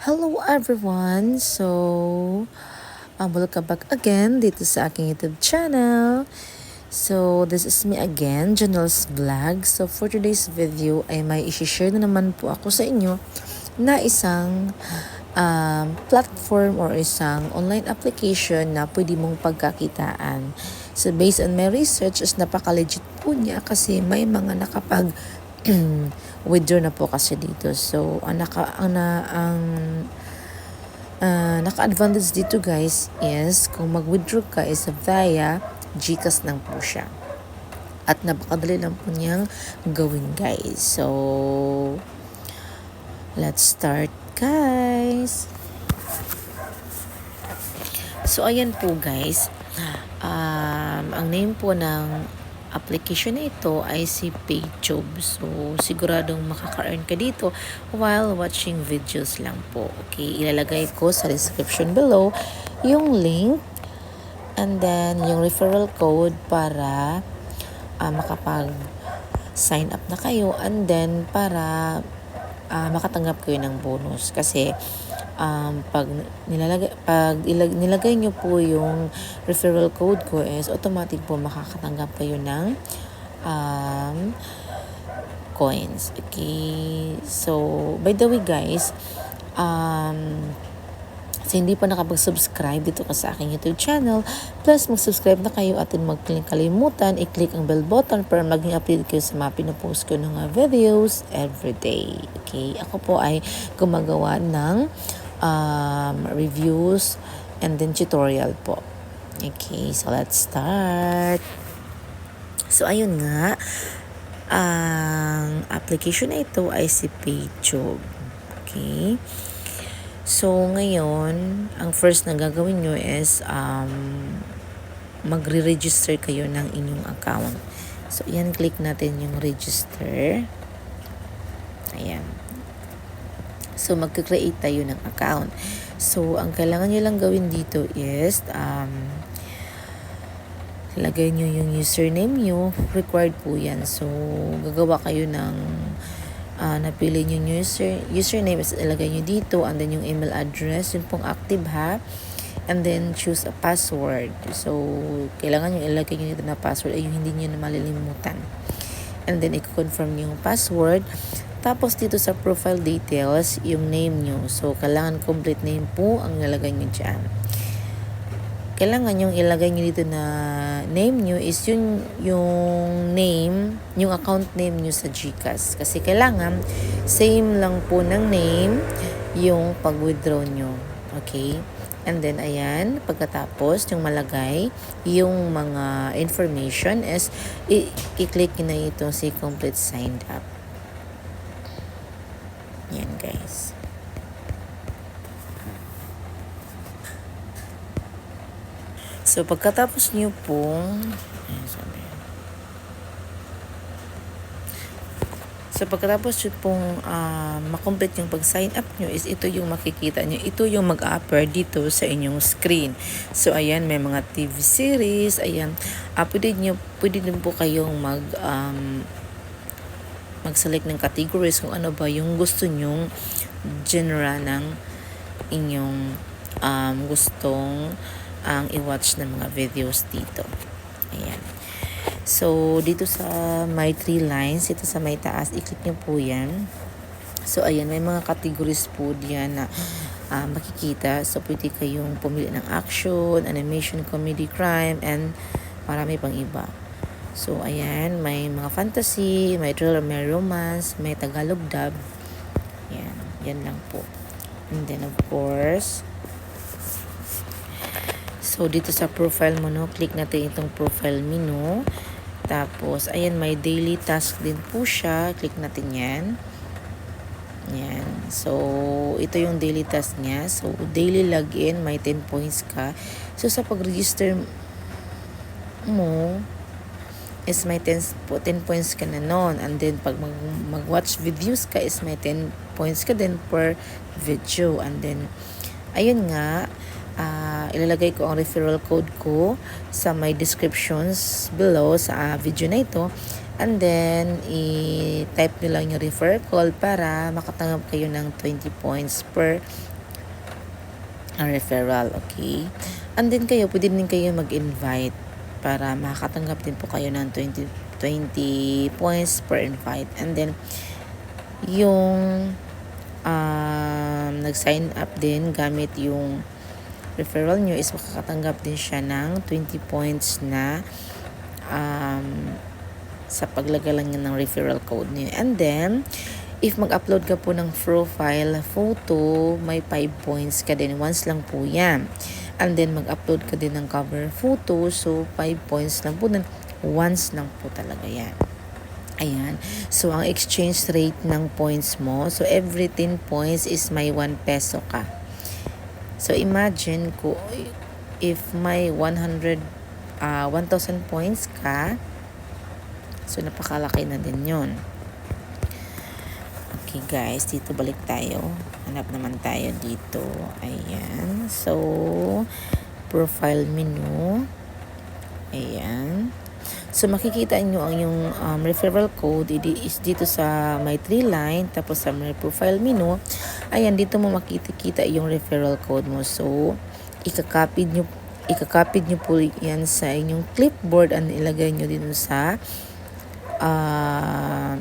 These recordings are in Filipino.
Hello everyone! Welcome back again dito sa aking YouTube channel. So, this is me again, Janelle's Vlog. So, for today's video ay may isi-share na naman po ako sa inyo na isang platform or isang online application na pwede mong pagkakitaan. So, based on my research is napaka-legit po niya kasi may mga nakapag withdraw na po kasi dito. So, naka-advantage dito guys is kung mag-withdraw ka is via GCash lang po siya. At napakadali lang po niyang gawin guys. So, let's start guys. So, ayan po guys. Ang name po ng application na ito ay si PayJob. So, siguradong makaka-earn ka dito while watching videos lang po. Okay, ilalagay ko sa description below yung link and then yung referral code para makapag-sign up na kayo and then para makatanggap kayo ng bonus. Kasi pag nilagay nyo po yung referral code ko is automatic po makakatanggap kayo ng coins. Okay, so by the way guys, so hindi pa nakapag-subscribe dito ka sa aking YouTube channel, plus mag-subscribe na kayo at kalimutan i-click ang bell button para maging update kayo sa mga pinapost ko ng videos everyday. Okay, ako po ay gumagawa ng reviews and then tutorial po. Okay, so let's start. So ayun nga, ang application na ito ay si PayJob. Okay, so ngayon ang first na gagawin nyo is magre-register kayo ng inyong account. So yan, click natin yung register. Ayan. So, mag-create tayo ng account. So, ang kailangan nyo lang gawin dito is, lagay nyo yung username nyo. Required po yan. So, gagawa kayo ng, napili nyo yung username is ilagay nyo dito. And then, yung email address, yun pong active ha. And then, choose a password. So, kailangan nyo ilagay nyo dito na password ay yung hindi nyo na malilimutan. And then, i-confirm yung password. Tapos dito sa profile details, yung name nyo. So, kailangan complete name po ang nilagay nyo dyan. Kailangan yung ilagay nyo dito na name nyo is yung name, yung account name nyo sa GCash. Kasi kailangan same lang po ng name yung pag-withdraw nyo. Okay? And then, ayan, pagkatapos, yung malagay, yung mga information is, i-click nyo na itong si complete signed up. Yan guys. So pagkatapos niyo pong makomplete yung pag-sign up nyo is ito yung makikita nyo. Ito yung mag-appear dito sa inyong screen. So ayan, may mga TV series. Ayan, pwede din po kayong mag-select ng categories kung ano ba yung gusto nyong genre ng inyong gustong i-watch ng mga videos dito. Ayan. So, dito sa my 3 lines, ito sa may taas, i-click nyo po yan. So, ayan, may mga categories po diyan na makikita. So, pwede kayong pumili ng action, animation, comedy, crime, and marami pang iba. So, ayan, may mga fantasy, may thriller, may romance, may Tagalog dub. Ayan, yan lang po. And then, of course, so, dito sa profile mo, no, click natin itong profile menu. Tapos, ayan, may daily task din po siya. Click natin yan. Yan. So, ito yung daily task niya. So, daily login, may 10 points ka. So, sa pag-register mo, is may 10 points ka na nun. And then, pag mag-watch videos ka, is may 10 points ka din per video. And then, ayun nga, ilalagay ko ang referral code ko sa my descriptions below sa video na ito. And then, i-type nyo lang yung referral code para makatanggap kayo ng 20 points per ang referral, okay? And then kayo, pwede din kayo mag-invite para makakatanggap din po kayo ng 20 points per invite. And then, yung nag-sign up din gamit yung referral nyo is makakatanggap din siya ng 20 points na sa paglagalan niya ng referral code niyo. And then, if mag-upload ka po ng profile photo, may 5 points ka din. Once lang po yan. And then, mag-upload ka din ng cover photo. So, 5 points lang po din. Once lang po talaga yan. Ayan. So, ang exchange rate ng points mo, so every 10 points is may 1 peso ka. So, imagine ko, if may 1,000 points ka, so, napakalaki na din yun. Okay, guys. Dito balik tayo. Hanap naman tayo dito. Ayan. So, profile menu. Ayan. So, makikita nyo ang yung referral code is dito sa may 3 line. Tapos sa may profile menu. Ayan, dito mo makikita yung referral code mo. So, ikakopy nyo po yan sa inyong clipboard and ilagay nyo dito sa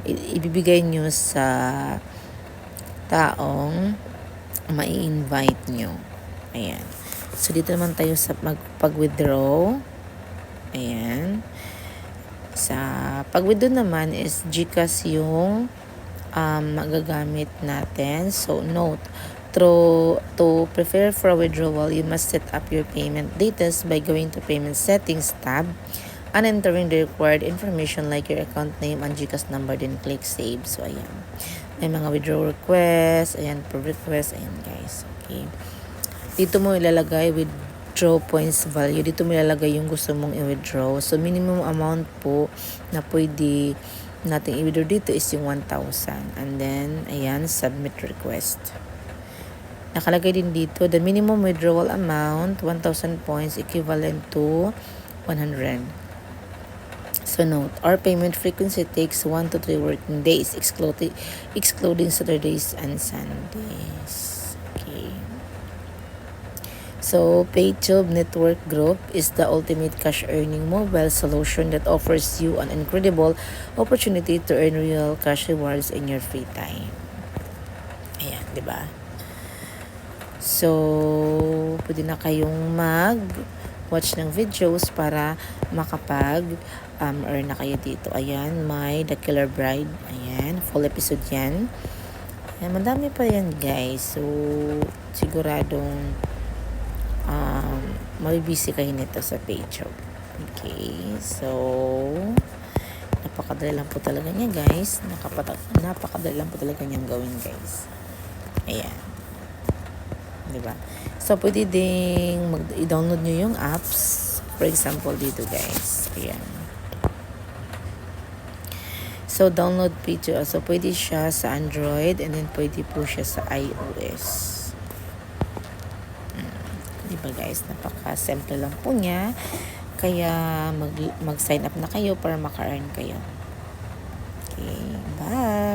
ibibigay nyo sa taong mai-invite nyo. Ayan. So, dito naman tayo sa pag-withdraw. Ayan. Sa pag-withdraw naman is GCash yung magagamit natin. So, note, to prepare for a withdrawal, you must set up your payment details by going to Payment Settings tab and entering the required information like your account name and GCash number, then click Save. So, ayan. May mga withdrawal request. Ayan, per request. Ayan, guys. Okay. Dito mo ilalagay withdraw points value. Dito mo ilalagay yung gusto mong i-withdraw. So, minimum amount po na pwede natin i-withdraw dito is yung 1,000. And then, ayan, submit request. Nakalagay din dito, the minimum withdrawal amount, 1,000 points, equivalent to 100. So note, our payment frequency takes 1 to 3 working days, excluding Saturdays and Sundays. Okay. So, PayTube Network Group is the ultimate cash earning mobile solution that offers you an incredible opportunity to earn real cash rewards in your free time. Ayan, di ba? So, pwede na kayong mag-watch ng videos para makapag-earn na kayo dito. Ayan, may The Killer Bride. Ayan, full episode yan. Ayan, madami pa yan, guys. So, siguradong mabibisi kayo nito sa page. Okay, so, napakadali lang po talaga niya, guys. Napakadali lang po talaga niyang gawin, guys. Ayan. Diba? So, pwede ding i-download nyo yung apps. For example, dito, guys. Ayan. So, download PayTube. So, pwede siya sa Android and then pwede po siya sa iOS. Diba, guys? Napaka-simple lang po niya. Kaya, mag-sign up na kayo para maka-earn kayo. Okay. Bye!